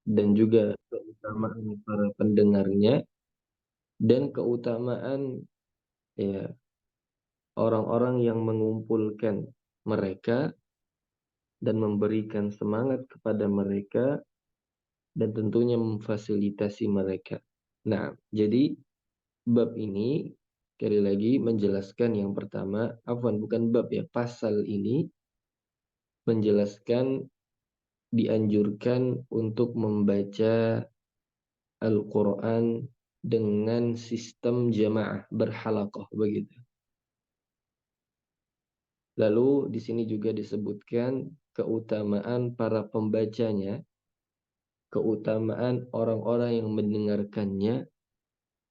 dan juga keutamaan para pendengarnya dan keutamaan ya orang-orang yang mengumpulkan mereka dan memberikan semangat kepada mereka dan tentunya memfasilitasi mereka. Nah, jadi bab ini sekali lagi menjelaskan yang pertama, bukan bab ya, pasal ini menjelaskan dianjurkan untuk membaca Al-Quran dengan sistem jamaah berhalaqah begitu. Lalu di sini juga disebutkan keutamaan para pembacanya, keutamaan orang-orang yang mendengarkannya,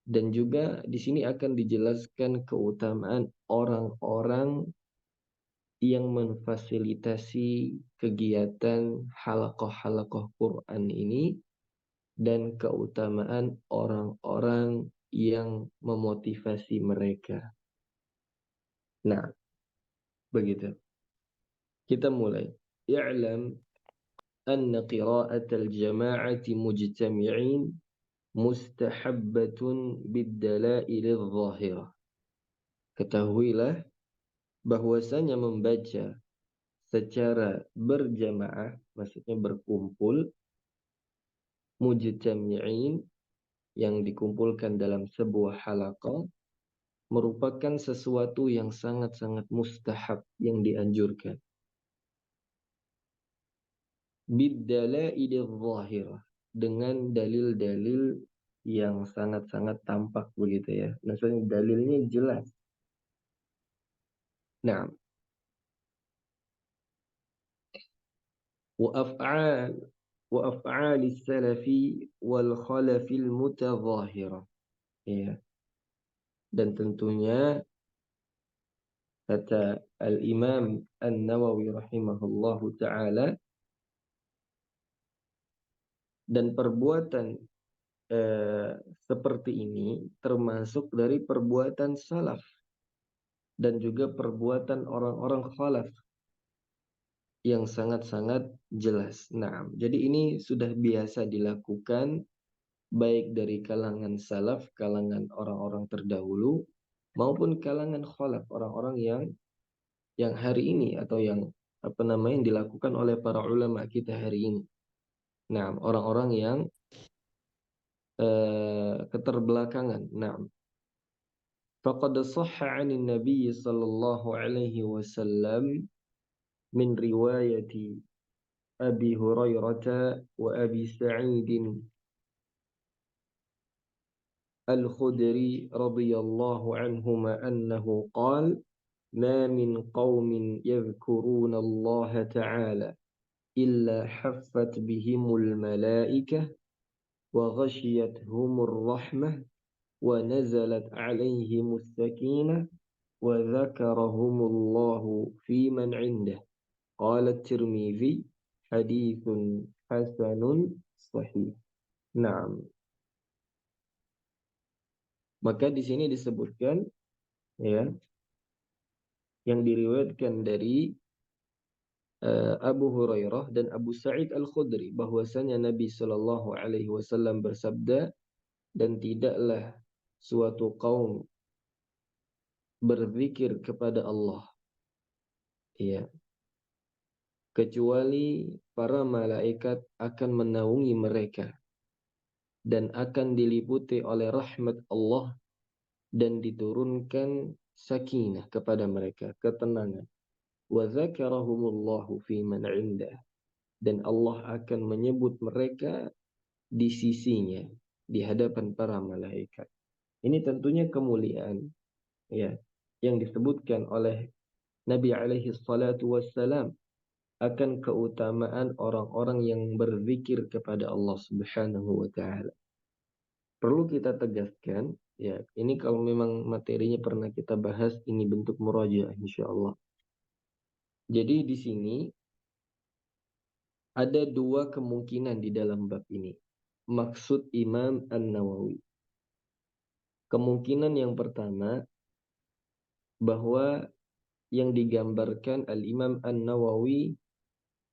dan juga di sini akan dijelaskan keutamaan orang-orang yang memfasilitasi kegiatan halaqah-halaqah Quran ini dan keutamaan orang-orang yang memotivasi mereka. Nah, begitu. Kita mulai. I'lam anna qira'atal jama'ati mujtami'in mustahabbatun bid-dalailil zahirah. Ketahuilah bahwasanya membaca secara berjamaah, maksudnya berkumpul, mujtami'in, yang dikumpulkan dalam sebuah halaqah, merupakan sesuatu yang sangat-sangat mustahab, yang dianjurkan. Bid-dalailil zahirah, dengan dalil-dalil yang sangat-sangat tampak begitu ya. Maksudnya dalilnya jelas. Nah, وأفعال وأفعال السلف والخلف المتظاهرة, ya. Dan tentunya kata Al-Imam An-Nawawi rahimahullahu ta'ala, dan perbuatan seperti ini termasuk dari perbuatan salaf dan juga perbuatan orang-orang khalaf yang sangat-sangat jelas. Nah, jadi ini sudah biasa dilakukan baik dari kalangan salaf, kalangan orang-orang terdahulu, maupun kalangan khalaf, orang-orang yang hari ini atau yang yang dilakukan oleh para ulama kita hari ini. Nah, orang-orang yang keterbelakangan. Nah, faqad sahha 'anil Nabi sallallahu alaihi wasallam min riwayati Abi Hurairah wa Abi Sa'id Al-Khudri radhiyallahu anhuma annahu qala ما من قوم يذكرون الله تعالى إلا حفت بهم الملائكة وغشيتهم الرحمة ونزلت عليهم السكينة وذكرهم الله في من عنده. قال الترمذي حديث حسن صحيح. Naam. Maka di sini disebutkan ya, yang diriwayatkan dari Abu Hurairah dan Abu Sa'id Al-Khudri, bahwasanya Nabi Shallallahu Alaihi Wasallam bersabda, dan tidaklah suatu kaum berzikir kepada Allah, ya, kecuali para malaikat akan menaungi mereka dan akan diliputi oleh rahmat Allah dan diturunkan sakinah kepada mereka, ketenangan. Wa dzakarahumullahu fi man 'indah, dan Allah akan menyebut mereka di sisinya, di hadapan para malaikat. Ini tentunya kemuliaan ya yang disebutkan oleh Nabi alaihi salatu wassalam akan keutamaan orang-orang yang berzikir kepada Allah Subhanahu wa taala. Perlu kita tegaskan ya, ini kalau memang materinya pernah kita bahas, ini bentuk murajaah insyaallah. Jadi di sini ada dua kemungkinan di dalam bab ini. Maksud Imam An-Nawawi. Kemungkinan yang pertama, bahwa yang digambarkan Al-Imam An-Nawawi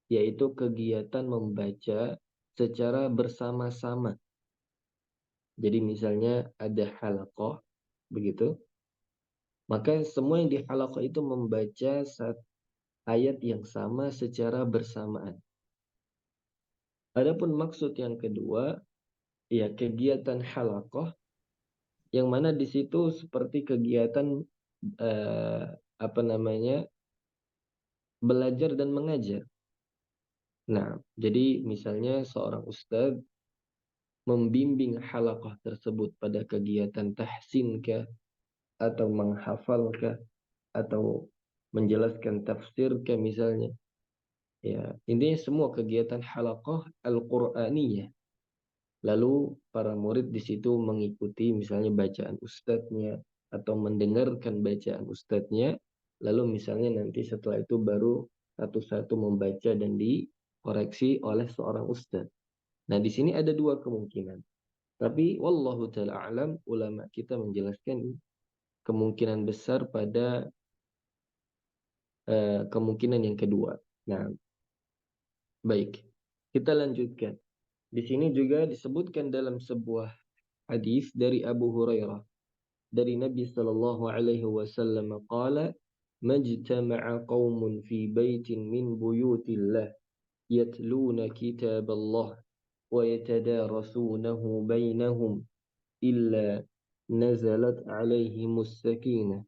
yaitu kegiatan membaca secara bersama-sama. Jadi misalnya ada halaqah, begitu, maka semua yang di halaqah itu membaca ayat yang sama secara bersamaan. Adapun maksud yang kedua, ya kegiatan halaqah, yang mana di situ seperti kegiatan eh, apa namanya, belajar dan mengajar. Nah, jadi misalnya seorang ustadz membimbing halaqah tersebut pada kegiatan tahsin kah, atau menghafal kah, atau menjelaskan tafsir kah misalnya. Ya, intinya semua kegiatan halaqah Al-Qur'aniyah. Lalu para murid di situ mengikuti misalnya bacaan ustadznya atau mendengarkan bacaan ustadznya. Lalu misalnya nanti setelah itu baru satu-satu membaca dan dikoreksi oleh seorang ustadz. Nah, di sini ada dua kemungkinan. Tapi wallahu taala alam, ulama kita menjelaskan kemungkinan besar pada kemungkinan yang kedua. Nah, baik. Kita lanjutkan. Di sini juga disebutkan dalam sebuah hadis dari Abu Hurairah dari Nabi sallallahu alaihi wasallam qala majtama'a qaumun fi baitin min buyutillah yatluna kitaballah wa yatadarasunahu bainahum illa nazalat alaihimus sakinah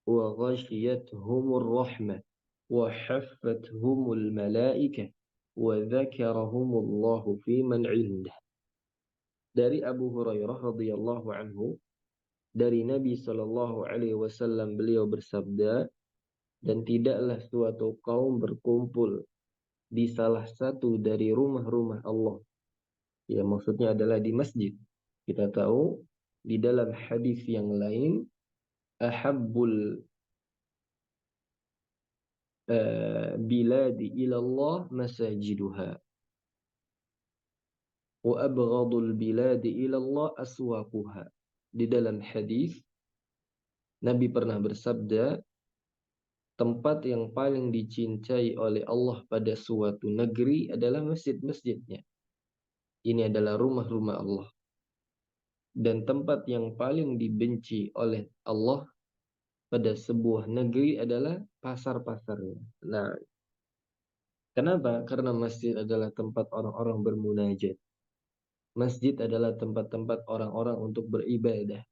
wa ghashiyatuhumur rahmah wa haffathumul malaikah wa dzakarahumullahu fi man 'indah. Dari Abu Hurairah radhiyallahu anhu, dari Nabi Shallallahu Alaihi Wasallam, beliau bersabda, dan tidaklah suatu kaum berkumpul di salah satu dari rumah-rumah Allah. Ya, maksudnya adalah di masjid. Kita tahu di dalam hadis yang lain, ahabbul biladi ilallah masajiduha wa abghadul biladi ilallah aswaquha. Di dalam hadis Nabi pernah bersabda, tempat yang paling dicintai oleh Allah pada suatu negeri adalah masjid-masjidnya. Ini adalah rumah-rumah Allah. Dan tempat yang paling dibenci oleh Allah pada sebuah negeri adalah pasar-pasarnya. Nah, kenapa? Karena masjid adalah tempat orang-orang bermunajat. Masjid adalah tempat-tempat orang-orang untuk beribadah.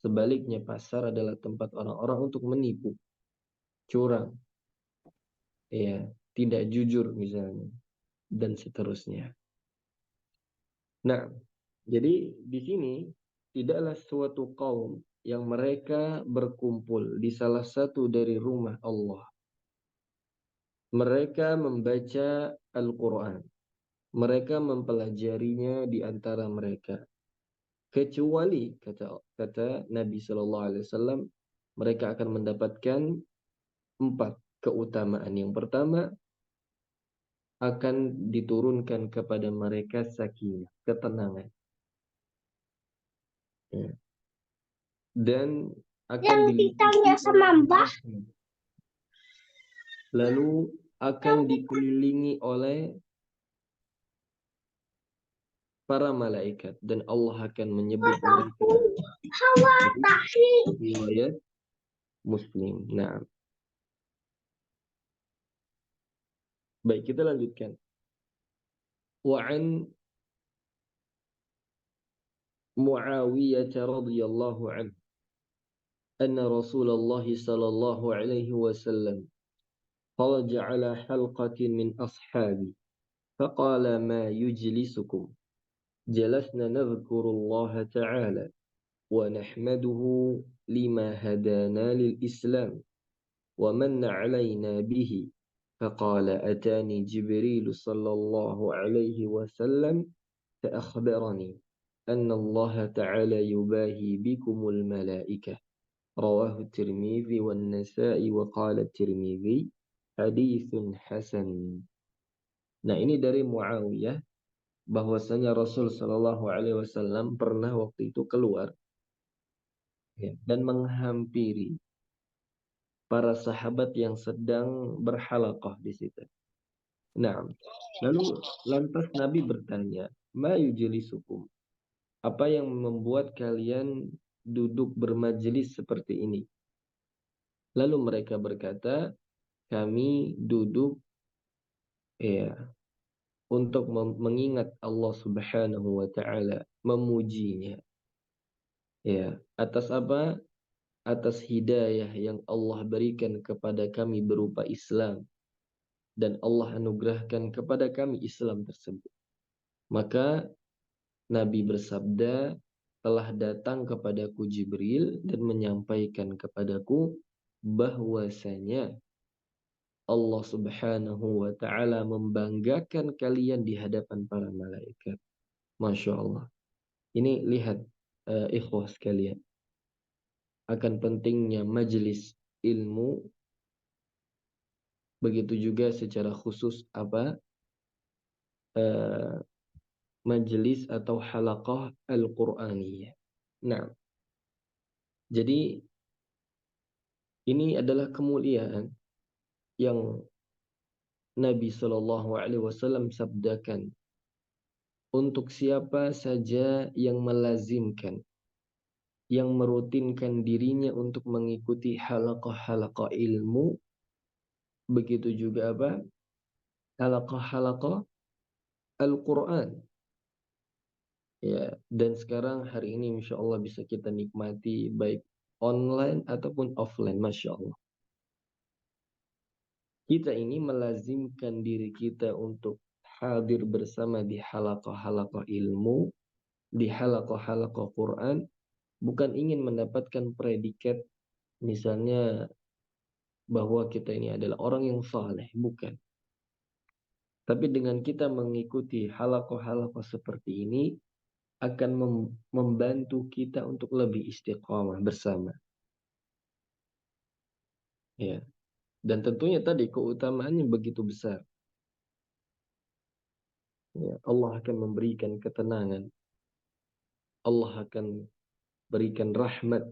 Sebaliknya, pasar adalah tempat orang-orang untuk menipu, curang, ya, tidak jujur misalnya, dan seterusnya. Nah, jadi di sini tidaklah suatu kaum yang mereka berkumpul di salah satu dari rumah Allah. Mereka membaca Al-Quran. Mereka mempelajarinya di antara mereka. Kecuali, kata Nabi Shallallahu Alaihi Wasallam, mereka akan mendapatkan 4 keutamaan. Yang pertama, akan diturunkan kepada mereka sakinah, ketenangan. Ya. Dan akan diliputi sama Mbah. Lalu akan dikelilingi oleh para malaikat dan Allah akan menyebut mereka riwayat Muslim. Nah, baik, kita lanjutkan. Wa'an Muawiyah radhiyallahu anhu anna Rasulullah sallallahu alaihi wasallam خرج على حلقة من أصحابي فقال ما يجلسكم جلسنا نذكر الله تعالى ونحمده لما هدانا للإسلام ومن علينا به فقال أتاني جبريل صلى الله عليه وسلم فأخبرني أن الله تعالى يباهي بكم الملائكة رواه الترمذي والنسائي وقال الترمذي حديث حسن. Nah, ini dari Muawiyah bahwasanya Rasul Shallallahu Alaihi Wasallam pernah waktu itu keluar, ya, dan menghampiri para sahabat yang sedang berhalaqah di situ. Nah, lalu lantas Nabi bertanya, ma yujlisukum? Apa yang membuat kalian duduk bermajelis seperti ini? Lalu mereka berkata, kami duduk ya untuk mengingat Allah Subhanahu wa taala, memujinya. Ya, atas apa? Atas hidayah yang Allah berikan kepada kami berupa Islam dan Allah anugerahkan kepada kami Islam tersebut. Maka Nabi bersabda, telah datang kepadaku Jibril dan menyampaikan kepadaku bahwasanya Allah Subhanahu wa taala membanggakan kalian di hadapan para malaikat. Masya Allah. Ini lihat ikhwah sekalian, akan pentingnya majelis ilmu, begitu juga secara khusus uh, majelis atau halaqah Al-Qur'aniyah. Nah, jadi ini adalah kemuliaan yang Nabi Shallallahu Alaihi Wasallam sabdakan untuk siapa saja yang melazimkan, yang merutinkan dirinya untuk mengikuti halaqah-halaqah ilmu, begitu juga halaqah-halaqah Al-Quran. Ya, dan sekarang hari ini Masya Allah bisa kita nikmati baik online ataupun offline. Masya Allah. Kita ini melazimkan diri kita untuk hadir bersama di halaqah-halaqah ilmu, di halaqah-halaqah Quran, bukan ingin mendapatkan predikat misalnya bahwa kita ini adalah orang yang saleh, bukan. Tapi dengan kita mengikuti halaqah-halaqah seperti ini akan membantu kita untuk lebih istiqamah bersama. Ya. Dan tentunya tadi keutamaannya begitu besar. Ya, Allah akan memberikan ketenangan. Allah akan berikan rahmat.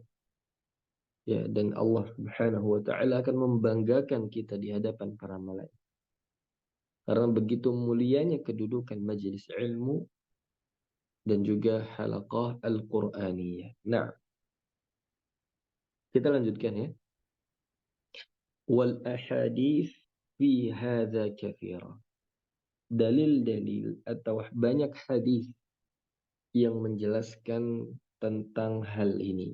Ya, dan Allah Subhanahu wa taala akan membanggakan kita di hadapan para malaikat. Karena begitu mulianya kedudukan majelis ilmu dan juga halaqah Al-Qur'aniyah. Nah, kita lanjutkan ya. Wal ahadits fi hadza katsira. Dalil-dalil atau banyak hadis yang menjelaskan tentang hal ini.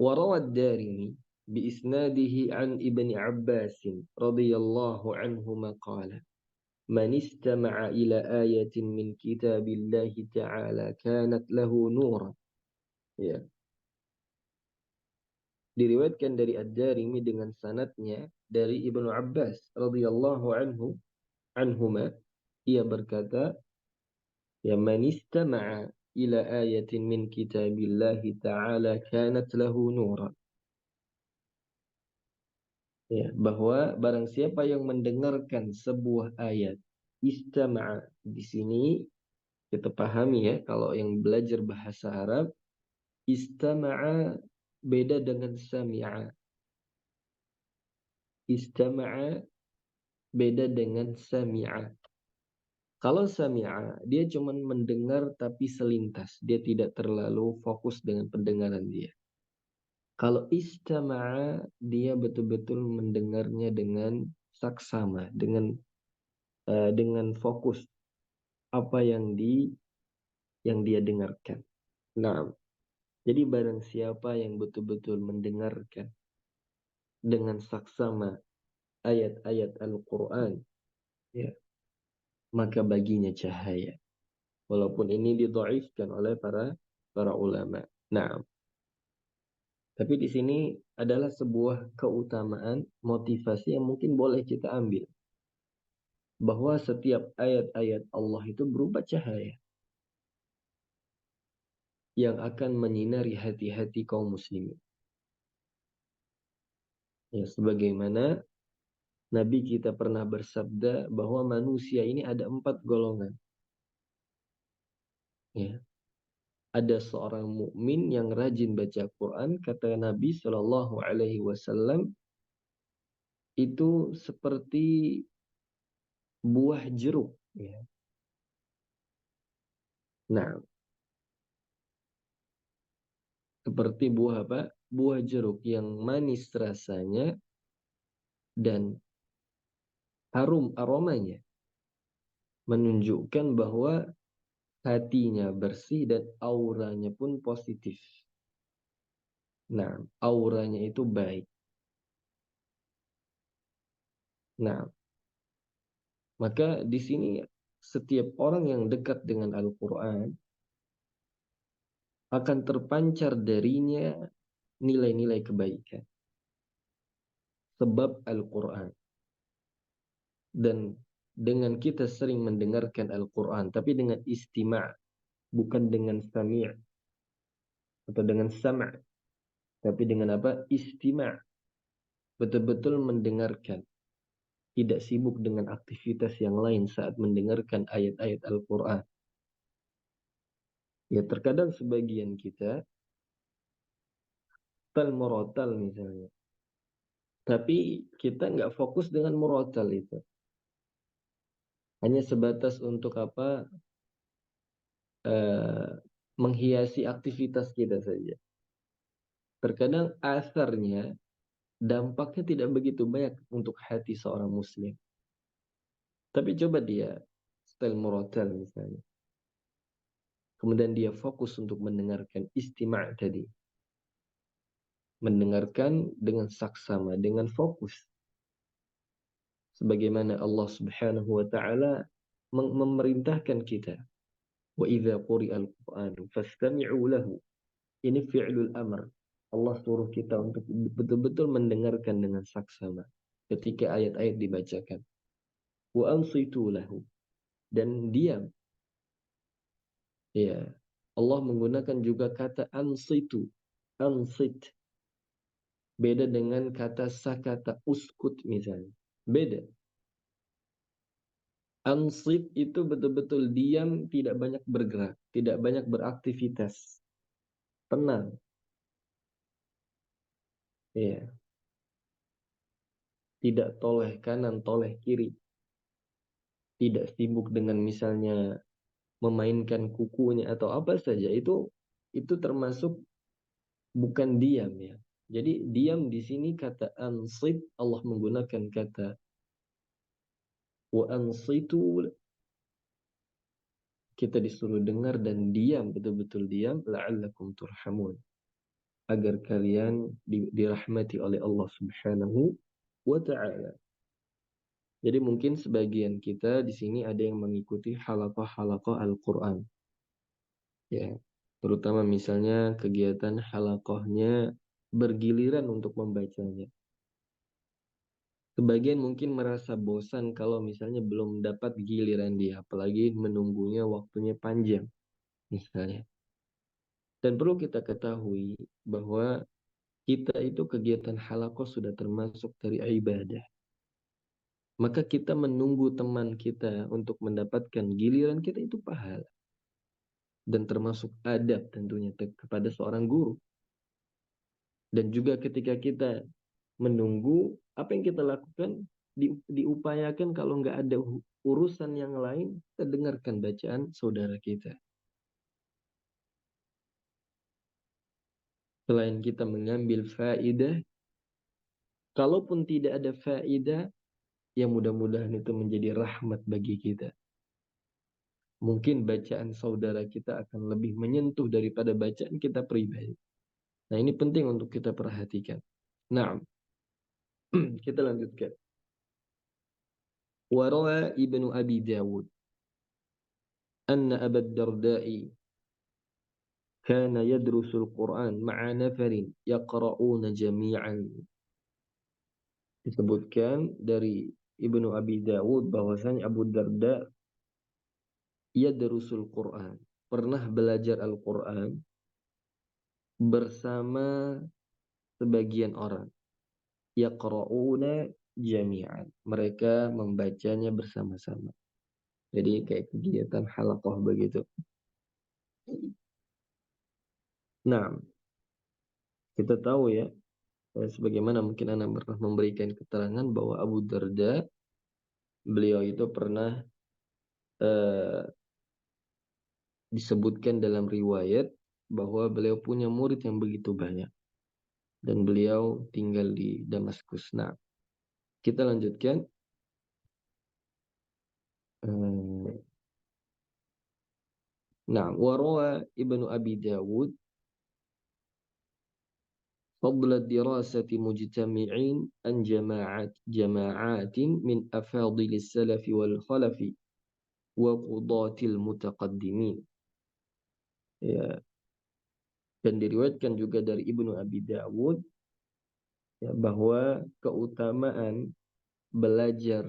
وروى الدارمي بإسناده عن ابن عباس رضي الله عنهما قال من استمع إلى آية من كتاب الله تعالى كانت له نورا. Ya. Diriwayatkan dari Ad-Darimi dengan sanadnya dari Ibnu Abbas radhiyallahu anhuma, ia berkata, ya man istama'a ila ayatin min kitabillahi ta'ala kanat lahu nuran. Ya, bahwa barang siapa yang mendengarkan sebuah ayat, istama'a di sini kita pahami ya, kalau yang belajar bahasa Arab, istama'a beda dengan sami'a. Istama'a beda dengan sami'a. Kalau sami'a, dia cuma mendengar tapi selintas. Dia tidak terlalu fokus dengan pendengaran dia. Kalau istama'a, dia betul-betul mendengarnya dengan saksama, dengan fokus apa yang dia dengarkan. Nah, jadi barang siapa yang betul-betul mendengarkan dengan saksama ayat-ayat Al-Quran, ya, maka baginya cahaya. Walaupun ini didhaifkan oleh para ulama. Nah, tapi di sini adalah sebuah keutamaan, motivasi yang mungkin boleh kita ambil. Bahwa setiap ayat-ayat Allah itu berupa cahaya yang akan menyinari hati-hati kaum muslimin. Ya, sebagaimana Nabi kita pernah bersabda bahwa manusia ini ada 4 golongan. Ya. Ada seorang mukmin yang rajin baca Quran, kata Nabi Shallallahu Alaihi Wasallam, itu seperti buah jeruk. Ya. Nah, seperti buah apa? Buah jeruk yang manis rasanya dan harum aromanya. Menunjukkan bahwa hatinya bersih dan auranya pun positif. Nah, auranya itu baik. Nah, maka di sini setiap orang yang dekat dengan Al-Quran akan terpancar darinya nilai-nilai kebaikan. Sebab Al-Quran. Dan dengan kita sering mendengarkan Al-Quran, tapi dengan istima', bukan dengan sami' atau dengan sama', tapi dengan apa? Istima'. Betul-betul mendengarkan. Tidak sibuk dengan aktivitas yang lain saat mendengarkan ayat-ayat Al-Quran. Ya terkadang sebagian kita tal murotal misalnya. Tapi kita nggak fokus dengan murotal itu. Hanya sebatas untuk apa? eh, Menghiasi aktivitas kita saja. Terkadang asarnya, dampaknya tidak begitu banyak untuk hati seorang muslim. Tapi coba dia style murotal misalnya. Kemudian dia fokus untuk mendengarkan istima' tadi. Mendengarkan dengan saksama, dengan fokus. Sebagaimana Allah Subhanahu wa taala memerintahkan kita, wa idza quri'al Qur'an fastami'u lahu. Ini fi'lul amr. Allah suruh kita untuk betul-betul mendengarkan dengan saksama ketika ayat-ayat dibacakan. Wa ansitu lahu, dan diam. Ya. Allah menggunakan juga kata ansitu. Ansit. Beda dengan kata sakata uskut misalnya. Beda. Ansit itu betul-betul diam, tidak banyak bergerak, tidak banyak beraktivitas. Tenang. Ya. Tidak toleh kanan, toleh kiri. Tidak sibuk dengan misalnya memainkan kukunya atau apa saja. Itu termasuk bukan diam ya. Jadi diam di sini kata ansit, Allah menggunakan kata wa ansitu, kita disuruh dengar dan diam, betul-betul diam, la'allakum turhamun, agar kalian dirahmati oleh Allah Subhanahu wa taala. Jadi mungkin sebagian kita di sini ada yang mengikuti halaqah-halaqah Al-Qur'an. Ya, terutama misalnya kegiatan halaqahnya bergiliran untuk membacanya. Sebagian mungkin merasa bosan kalau misalnya belum dapat giliran dia, apalagi menunggunya waktunya panjang misalnya. Dan perlu kita ketahui bahwa kita itu kegiatan halaqah sudah termasuk dari ibadah. Maka kita menunggu teman kita untuk mendapatkan giliran kita itu pahala. Dan termasuk adab tentunya kepada seorang guru. Dan juga ketika kita menunggu, apa yang kita lakukan? Diupayakan kalau nggak ada urusan yang lain, kita dengarkan bacaan saudara kita. Selain kita mengambil faidah, kalaupun tidak ada faidah, ya mudah-mudahan itu menjadi rahmat bagi kita. Mungkin bacaan saudara kita akan lebih menyentuh daripada bacaan kita pribadi. Nah, ini penting untuk kita perhatikan. Nah, kita lanjutkan. Warawa ibnu Abi Dawud anna Abu Darda'i kana yadrusul Qur'an ma'a nafarin yaqra'una jami'an. Disebutkan dari Ibnu Abi Dawud bahwasanya Abu Darda yadrusul Qur'an, pernah belajar Al-Qur'an bersama sebagian orang. Yaqra'una jami'an. Mereka membacanya bersama-sama. Jadi kayak kegiatan halaqah begitu. Nah, kita tahu ya, sebagaimana mungkin Anda pernah memberikan keterangan bahwa Abu Darda beliau itu pernah disebutkan dalam riwayat bahwa beliau punya murid yang begitu banyak dan beliau tinggal di Damaskus. Nah, kita lanjutkan. Nah, warawa Ibnu Abi Dawud فضل الدراسة مجتمعين عن جماعات من أفاضل السلف والخلف وقضاة المتقدمين. Ya, dan diriwayatkan juga dari Ibnu Abi Dawud ya, bahwa keutamaan belajar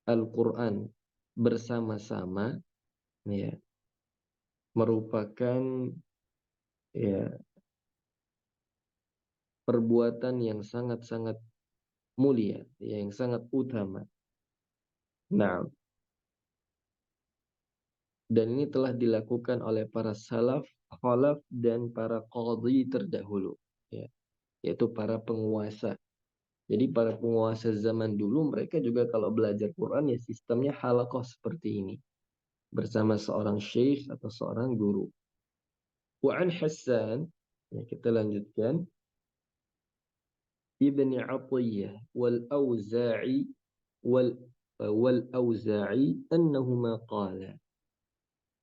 Al-Quran bersama-sama ya, merupakan ya, perbuatan yang sangat-sangat mulia, ya, yang sangat utama. Nah, dan ini telah dilakukan oleh para salaf, khalaf, dan para qadhi terdahulu, ya, yaitu para penguasa. Jadi para penguasa zaman dulu mereka juga kalau belajar Quran ya sistemnya halaqah seperti ini. Bersama seorang syekh atau seorang guru. Wa'an Hassan, ya kita lanjutkan. Ibni Atiyah wal-Awza'i wal-Awza'i annahuma qala.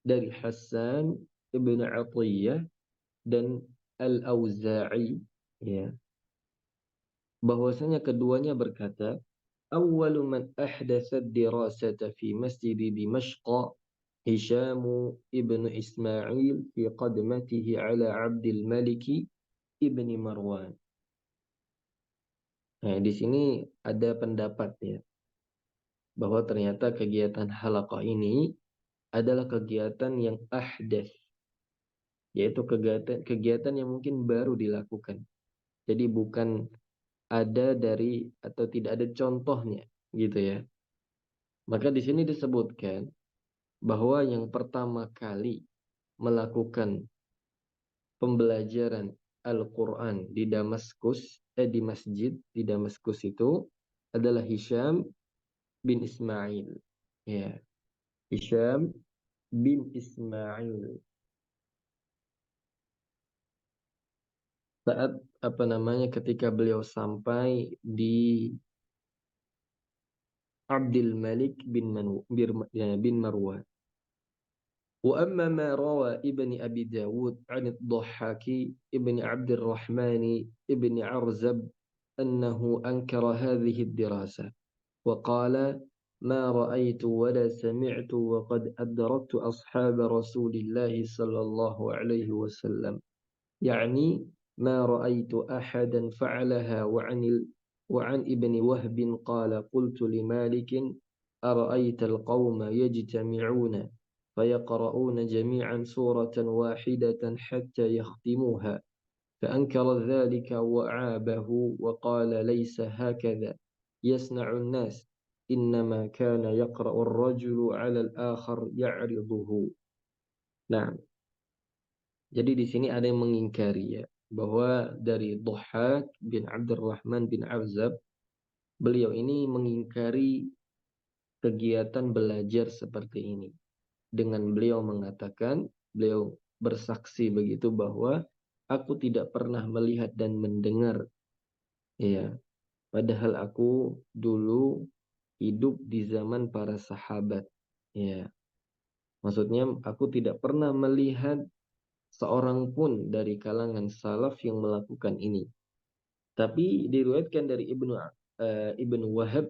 Dari Hassan Ibn Atiyah dan Al-Awza'i ya, bahwasanya keduanya berkata, awwalu man ahdatha ad-dirasata fi masjid Dimashq Hisham ibn Ismail fi qadmatihi ala Abdul Malik ibn Marwan. Nah, di sini ada pendapat ya, bahwa ternyata kegiatan halaqah ini adalah kegiatan yang ahdath, yaitu kegiatan yang mungkin baru dilakukan. Jadi bukan ada dari atau tidak ada contohnya gitu ya. Maka di sini disebutkan bahwa yang pertama kali melakukan pembelajaran Al-Quran di Damaskus, di masjid di Damaskus itu adalah Hisham bin Ismail. Ya, Hisham bin Ismail. Saat ketika beliau sampai di Abdul Malik bin Marwan. وأما ما روى ابن أبي داود عن الضحاك ابن عبد الرحمن ابن عرزب أنه أنكر هذه الدراسة وقال ما رأيت ولا سمعت وقد أدركت أصحاب رسول الله صلى الله عليه وسلم يعني ما رأيت أحدا فعلها وعن ابن وهب قال قلت لمالك أرأيت القوم يجتمعون فيقرؤون جميعا سورة واحدة حتى يختموها فأنكر ذلك وعابه وقال ليس هكذا يصنع الناس إنما كان يقرأ الرجل على الآخر يعرضه. نعم. Jadi di sini ada yang mengingkari ya, bahwa dari Dhuhak bin Abdurrahman bin Arzab, beliau ini mengingkari kegiatan belajar seperti ini. Dengan beliau mengatakan, beliau bersaksi begitu bahwa aku tidak pernah melihat dan mendengar, ya, padahal aku dulu hidup di zaman para sahabat, ya. Maksudnya aku tidak pernah melihat seorang pun dari kalangan salaf yang melakukan ini. Tapi diriwayatkan dari Ibnu Wahab,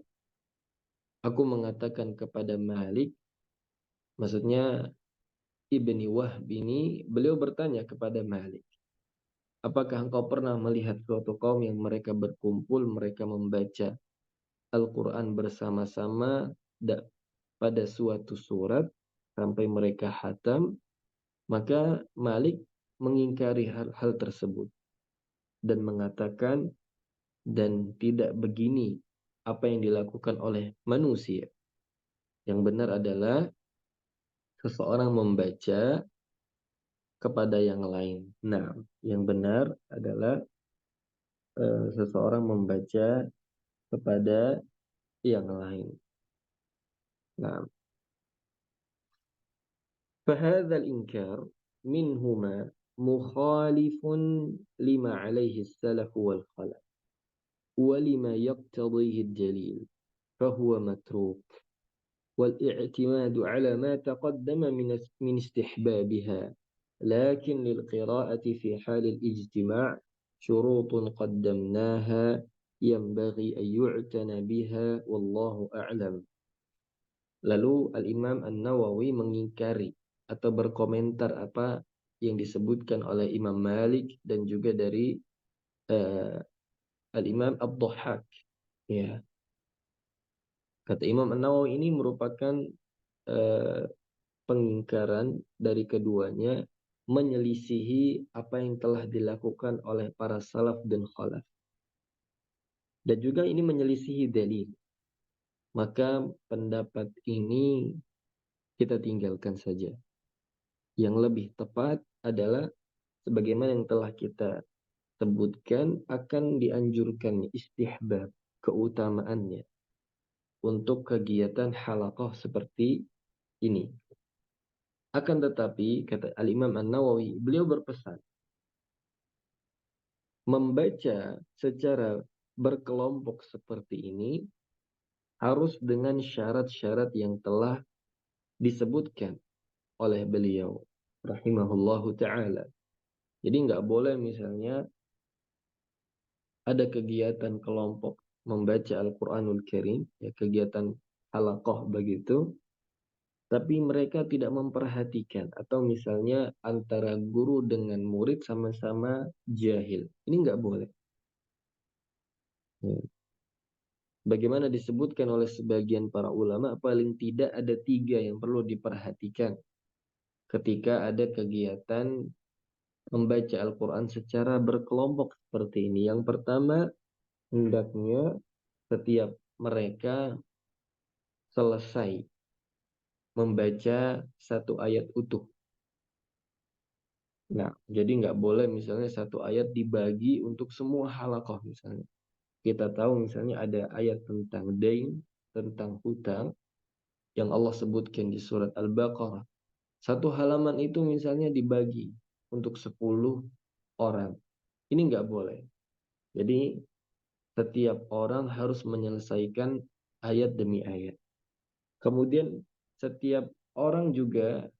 aku mengatakan kepada Malik, maksudnya Ibni Wahb ini, beliau bertanya kepada Malik, apakah engkau pernah melihat suatu kaum yang mereka berkumpul, mereka membaca Al-Quran bersama-sama pada suatu surat sampai mereka hatam? Maka Malik mengingkari hal tersebut dan mengatakan, dan tidak begini apa yang dilakukan oleh manusia. Yang benar adalah seseorang membaca kepada yang lain. Nah, yang benar adalah seseorang membaca kepada yang lain. Nah, فهذا الإنكار منهما مخالف لما عليه السلف والخلف ولما يقتضيه الدليل فهو متروك والاعتماد على ما تقدم من استحبابها لكن للقراءة في حال الاجتماع شروط قدمناها ينبغي أن يعتنى بها والله أعلم. Lalu Al-Imam An-Nawawi mengingkari atau berkomentar apa yang disebutkan oleh Imam Malik dan juga dari uh, Al-Imam Ad-Dhahhak. Ya, kata Imam An-Nawawi ini merupakan uh, pengingkaran dari keduanya menyelisihi apa yang telah dilakukan oleh para salaf dan khalaf. Dan juga ini menyelisihi dalil. Maka pendapat ini kita tinggalkan saja. Yang lebih tepat adalah sebagaimana yang telah kita sebutkan akan dianjurkan istihbab keutamaannya untuk kegiatan halaqah seperti ini. Akan tetapi kata Al-Imam An-Nawawi, beliau berpesan membaca secara berkelompok seperti ini harus dengan syarat-syarat yang telah disebutkan oleh beliau rahimahullahu ta'ala. Jadi nggak boleh misalnya ada kegiatan kelompok membaca Al-Quranul Karim, ya, kegiatan halaqah begitu, tapi mereka tidak memperhatikan atau misalnya antara guru dengan murid sama-sama jahil. Ini nggak boleh. Ya. Bagaimana disebutkan oleh sebagian para ulama, paling tidak ada 3 yang perlu diperhatikan ketika ada kegiatan membaca Al-Quran secara berkelompok seperti ini. Yang pertama, hendaknya setiap mereka selesai membaca satu ayat utuh. Nah, jadi nggak boleh misalnya satu ayat dibagi untuk semua halaqah misalnya. Kita tahu misalnya ada ayat tentang dain, tentang hutang, yang Allah sebutkan di surat Al-Baqarah. Satu halaman itu misalnya dibagi untuk 10 orang. Ini nggak boleh. Jadi setiap orang harus menyelesaikan ayat demi ayat. Kemudian setiap orang juga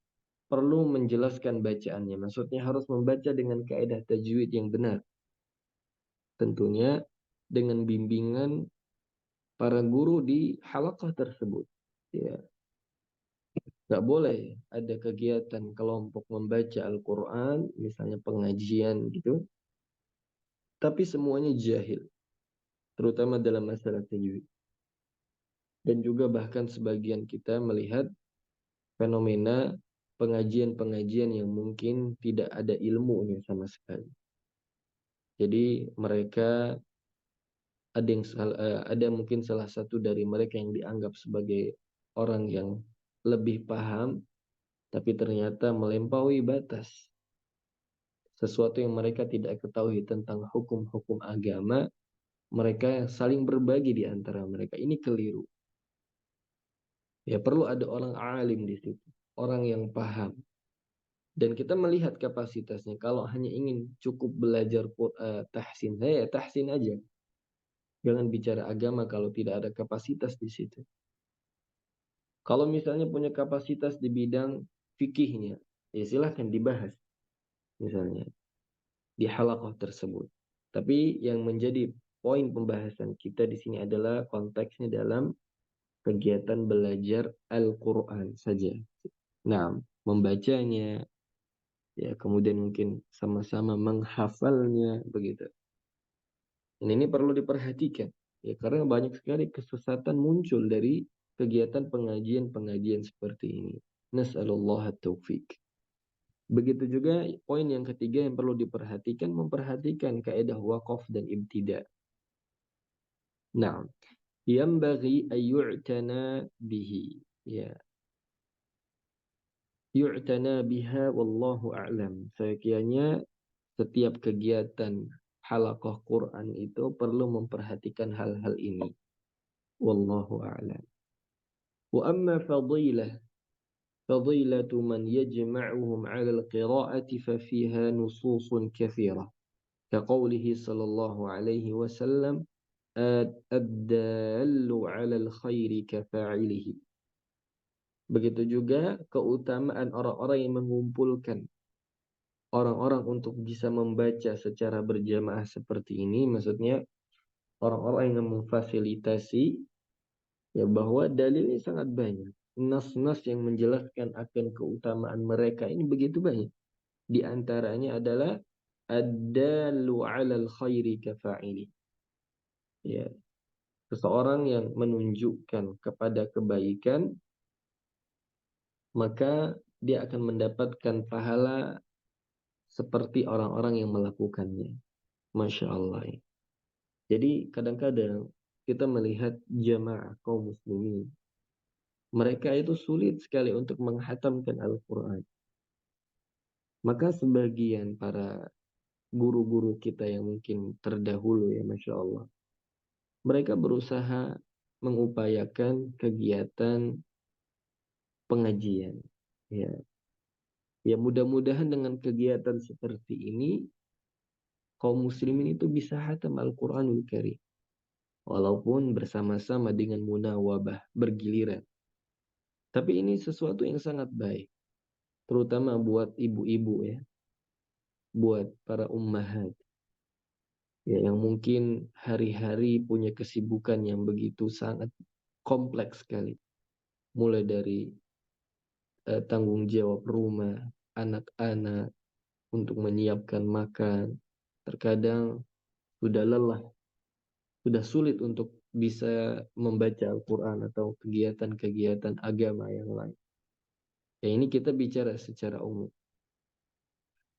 perlu menjelaskan bacaannya. Maksudnya harus membaca dengan kaidah tajwid yang benar. Tentunya dengan bimbingan para guru di halaqah tersebut. Ya, nggak boleh ada kegiatan kelompok membaca Al-Quran, misalnya pengajian gitu, tapi semuanya jahil, terutama dalam masalah tajwid. Dan juga bahkan sebagian kita melihat fenomena pengajian-pengajian yang mungkin tidak ada ilmunya sama sekali. Jadi mereka ada mungkin salah satu dari mereka yang dianggap sebagai orang yang lebih paham, tapi ternyata melampaui batas. Sesuatu yang mereka tidak ketahui tentang hukum-hukum agama, mereka saling berbagi di antara mereka. Ini keliru. Ya, perlu ada orang alim di situ, orang yang paham. Dan kita melihat kapasitasnya. Kalau hanya ingin cukup belajar tahsin, saya tahsin aja. Jangan bicara agama kalau tidak ada kapasitas di situ. Kalau misalnya punya kapasitas di bidang fikihnya, ya silahkan dibahas. Misalnya di halaqah tersebut. Tapi yang menjadi poin pembahasan kita di sini adalah konteksnya dalam kegiatan belajar Al-Quran saja. Nah, membacanya, ya kemudian mungkin sama-sama menghafalnya, begitu. Dan ini perlu diperhatikan, ya karena banyak sekali kesesatan muncul dari kegiatan pengajian-pengajian seperti ini. Nas'alullah at-taufiq. Begitu juga poin yang ketiga yang perlu diperhatikan, memperhatikan kaidah waqaf dan ibtida. Nah, yanbaghi an yu'tana bihi. Ya, yu'tana biha wallahu a'lam. Sekiranya setiap kegiatan halaqah Quran itu perlu memperhatikan hal-hal ini. Wallahu a'lam. Wa amma fadilatu man yajma'uhum 'ala al-qira'ati fa fiha nususun katsirah. Kaqaulihi sallallahu alaihi wasallam ad-dallu 'ala al-khairi kafa'ilihi. Begitu juga keutamaan orang-orang yang mengumpulkan orang-orang untuk bisa membaca secara berjamaah seperti ini, maksudnya orang-orang yang memfasilitasi, ya, bahwa dalilnya sangat banyak. Nas-nas yang menjelaskan akan keutamaan mereka ini begitu banyak. Di antaranya adalah ad-dallu 'alal khairi kafa'ili. Ya, seseorang yang menunjukkan kepada kebaikan, maka dia akan mendapatkan pahala seperti orang-orang yang melakukannya. Masya Allah. Jadi kadang-kadang kita melihat jamaah kaum muslimin, mereka itu sulit sekali untuk menghatamkan Al-Quran. Maka sebagian para guru-guru kita yang mungkin terdahulu, ya Masya Allah, mereka berusaha mengupayakan kegiatan pengajian. Ya, ya mudah-mudahan dengan kegiatan seperti ini, kaum muslimin itu bisa hatam Al-Quranul Karim. Walaupun bersama-sama dengan munawabah, bergiliran. Tapi ini sesuatu yang sangat baik. Terutama buat ibu-ibu, ya. Buat para ummahat. Ya, yang mungkin hari-hari punya kesibukan yang begitu sangat kompleks sekali. Mulai dari tanggung jawab rumah, anak-anak, untuk menyiapkan makan. Terkadang sudah lelah, sudah sulit untuk bisa membaca Al-Quran atau kegiatan-kegiatan agama yang lain. Ya, ini kita bicara secara umum.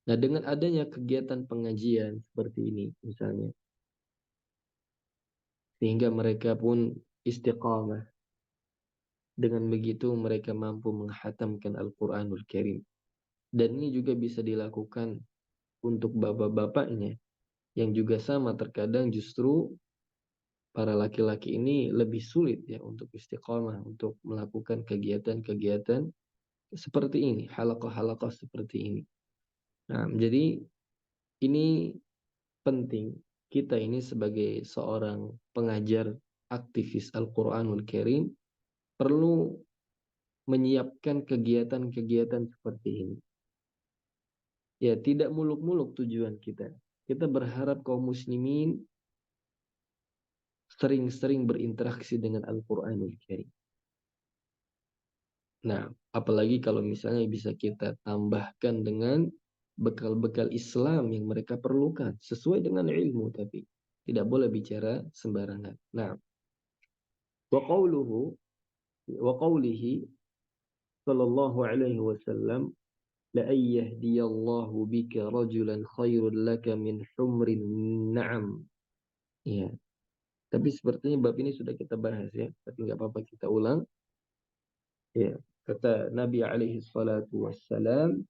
Nah, dengan adanya kegiatan pengajian seperti ini, misalnya, sehingga mereka pun istiqamah. Dengan begitu mereka mampu menghatamkan Al-Quranul Karim. Dan ini juga bisa dilakukan untuk bapak-bapaknya, yang juga sama terkadang justru para laki-laki ini lebih sulit, ya, untuk istiqamah, untuk melakukan kegiatan-kegiatan seperti ini, halaqah-halaqah seperti ini. Nah, jadi ini penting kita ini sebagai seorang pengajar aktivis Al-Quranul Karim perlu menyiapkan kegiatan-kegiatan seperti ini. Ya, tidak muluk-muluk tujuan kita. Kita berharap kaum muslimin sering-sering berinteraksi dengan Al-Quranul Karim. Nah, apalagi kalau misalnya bisa kita tambahkan dengan bekal-bekal Islam yang mereka perlukan, sesuai dengan ilmu, tapi tidak boleh bicara sembarangan. Nah, wa qawluhu wa qawlihi sallallahu alaihi wasallam la ayyahdiyallahu bika rajulan khairul laka min humrin na'am. Ya, tapi sepertinya bab ini sudah kita bahas, ya, tapi nggak apa-apa kita ulang. Ya, kata Nabi alaihi salatu wassalam,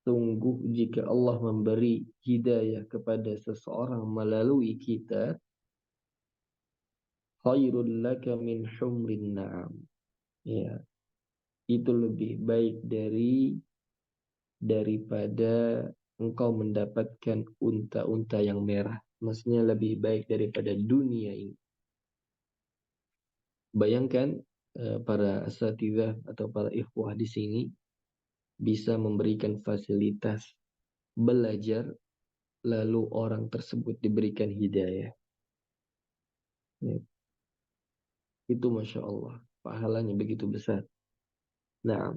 sungguh jika Allah memberi hidayah kepada seseorang melalui kita, khairul laka min humrin na'am. Ya, itu lebih baik daripada engkau mendapatkan unta-unta yang merah. Maksudnya lebih baik daripada dunia ini. Bayangkan para asatidzah atau para ikhwah di sini bisa memberikan fasilitas belajar, lalu orang tersebut diberikan hidayah. Ya, itu Masya Allah, pahalanya begitu besar. Nah,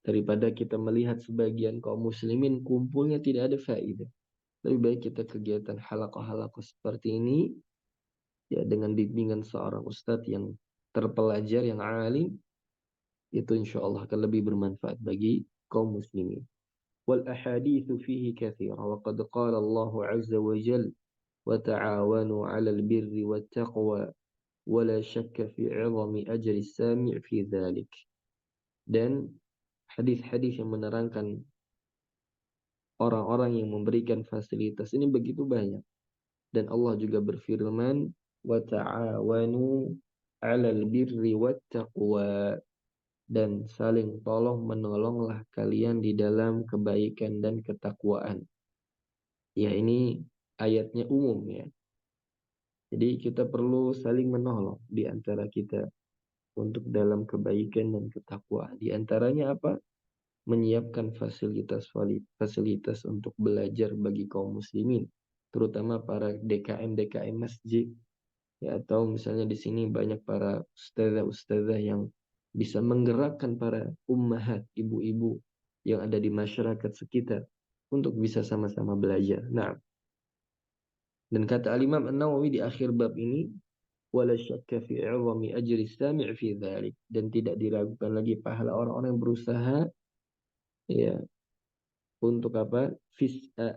daripada kita melihat sebagian kaum muslimin kumpulnya tidak ada faedah, lebih baik kita kegiatan halaqah-halaqah seperti ini, ya, dengan bimbingan seorang ustadz yang terpelajar, yang alim, itu insya Allah akan lebih bermanfaat bagi kaum muslimin. Wal ahadithu fihi kathira, wa qad qala Allah azza wa jal, wa ta'awanu 'alal birri wat taqwa wa la syakka fi 'izami ajri sami' fi dzalik. Dan hadis-hadis yang menerangkan orang-orang yang memberikan fasilitas ini begitu banyak. Dan Allah juga berfirman, wa ta'awanu 'alal birri wat taqwa, dan saling tolong menolonglah kalian di dalam kebaikan dan ketakwaan. Ya, ini ayatnya umum ya. Jadi kita perlu saling menolong di antara kita untuk dalam kebaikan dan ketakwaan. Di antaranya apa? Menyiapkan fasilitas untuk belajar bagi kaum muslimin, terutama para DKM masjid, ya, atau misalnya di sini banyak para ustazah-ustazah yang bisa menggerakkan para ummahat, ibu-ibu yang ada di masyarakat sekitar untuk bisa sama-sama belajar. Nah, dan kata Al-Imam An-Nawawi di akhir bab ini, wala syakka fi 'izami ajri sami' fi dzalik, dan tidak diragukan lagi pahala orang-orang yang berusaha, ya, untuk apa?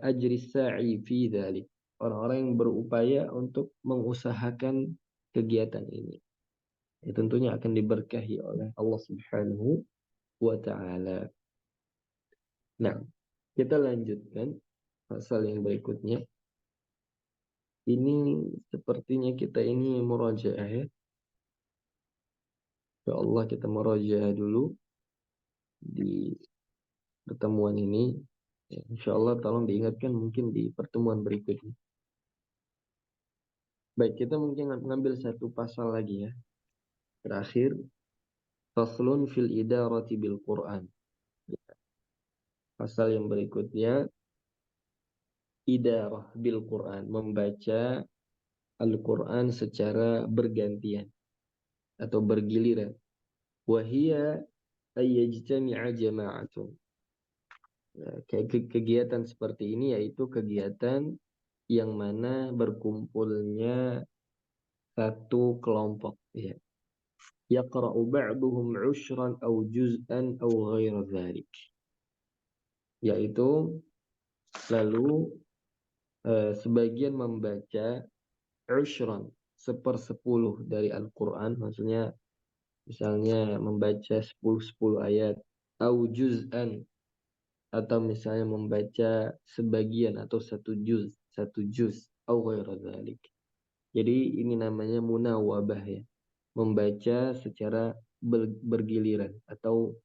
Ajri sa'i fi dzalik. Orang-orang yang berupaya untuk mengusahakan kegiatan ini. Ya, tentunya akan diberkahi oleh Allah Subhanahu wa taala. Nah, kita lanjutkan pasal yang berikutnya. Ini sepertinya kita ini murajaah ya. Ya Allah, kita murajaah dulu di pertemuan ini. Ya, insya Allah tolong diingatkan mungkin di pertemuan berikutnya. Baik, kita mungkin mengambil satu pasal lagi ya. Terakhir, faslun fil idarati bil Quran. Pasal yang berikutnya, idarah bil Quran, membaca Al-Quran secara bergantian atau bergiliran. Wahia ayyajtami'a jama'atun. Kegiatan seperti ini yaitu kegiatan yang mana berkumpulnya satu kelompok, ya. Yaqra'u ba'duhum 'ushran aw juz'an aw ghaira dzalik. Yaitu lalu sebagian membaca ushran, 1/10 dari Al-Quran, maksudnya misalnya membaca 10 ayat, au juz'an, atau misalnya membaca sebagian atau satu juz, au ghaira dzalik. Jadi ini namanya munawabah ya, membaca secara bergiliran, atau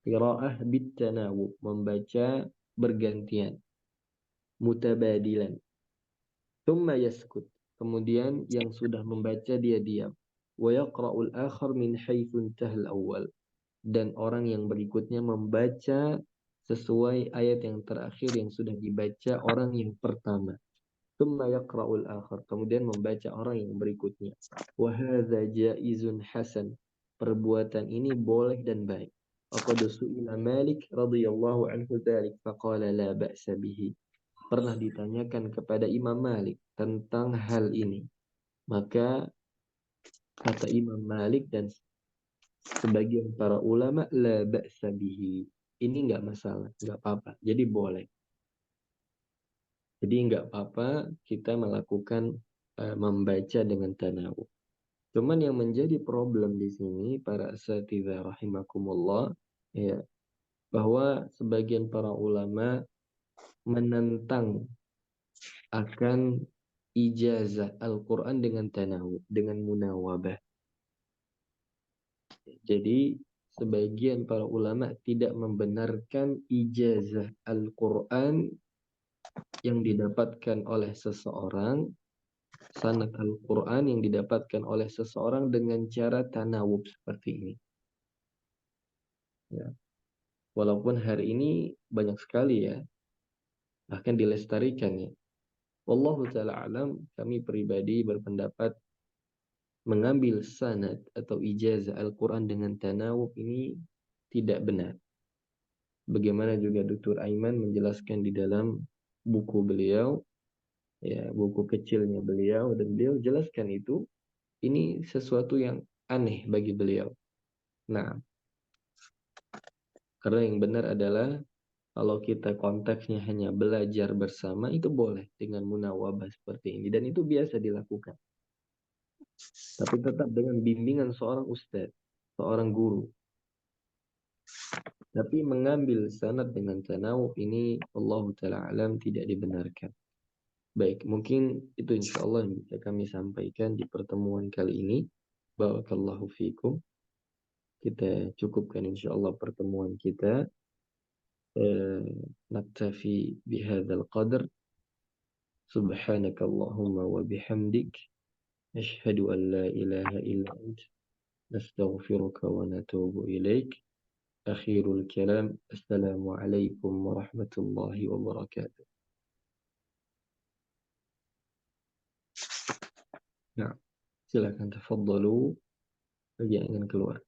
qiraah bitanawub, membaca bergantian, mutabadilan. Thumma yaskut, kemudian yang sudah membaca dia diam. Wa yaqra'ul akhar min haitsu intahal awwal, dan orang yang berikutnya membaca sesuai ayat yang terakhir yang sudah dibaca orang yang pertama. Thumma yaqra'ul akhar, kemudian membaca orang yang berikutnya. Wa hadza jaizun hasan, perbuatan ini boleh dan baik. Faqad su'ila Malik radhiyallahu anhu dzalik faqala la ba'sa bihi. Pernah ditanyakan kepada Imam Malik tentang hal ini. Maka kata Imam Malik dan sebagian para ulama, la ba'sa bihi. Ini enggak masalah, enggak apa-apa. Jadi boleh. Jadi enggak apa-apa kita melakukan membaca dengan tanawub. Cuman yang menjadi problem di sini para asatidzah rahimakumullah, ya, bahwa sebagian para ulama menentang akan ijazah Al-Quran dengan tanawub, dengan munawabah. Jadi sebagian para ulama tidak membenarkan ijazah Al-Quran yang didapatkan oleh seseorang, sanad Al-Quran yang didapatkan oleh seseorang dengan cara tanawub seperti ini. Ya. Walaupun hari ini banyak sekali ya, bahkan dilestarikan ya. Wallahu ta'ala alam, kami pribadi berpendapat mengambil sanad atau ijazah Al-Quran dengan tanawub ini tidak benar. Bagaimana juga Dr. Aiman menjelaskan di dalam buku beliau, ya, buku kecilnya beliau, dan beliau jelaskan itu, ini sesuatu yang aneh bagi beliau. Nah, karena yang benar adalah kalau kita konteksnya hanya belajar bersama, itu boleh dengan munawabah seperti ini, dan itu biasa dilakukan. Tapi tetap dengan bimbingan seorang ustadz, seorang guru. Tapi mengambil sanad dengan tanawub ini, Allah Ta'ala alam, tidak dibenarkan. Baik, mungkin itu insya Allah yang bisa kami sampaikan di pertemuan kali ini. Barakallahu fikum. Kita cukupkan insyaallah pertemuan kita. Naktafi bihadzal qadar. Subhanakallahumma wa bihamdik. Ashhadu an la ilaha illa ant. Nastaghfiruka wa natubu ilaik. Akhirul kalam. Assalamualaikum warahmatullahi wabarakatuh. Nah, silakan tafadhalu bagi yang ingin keluar.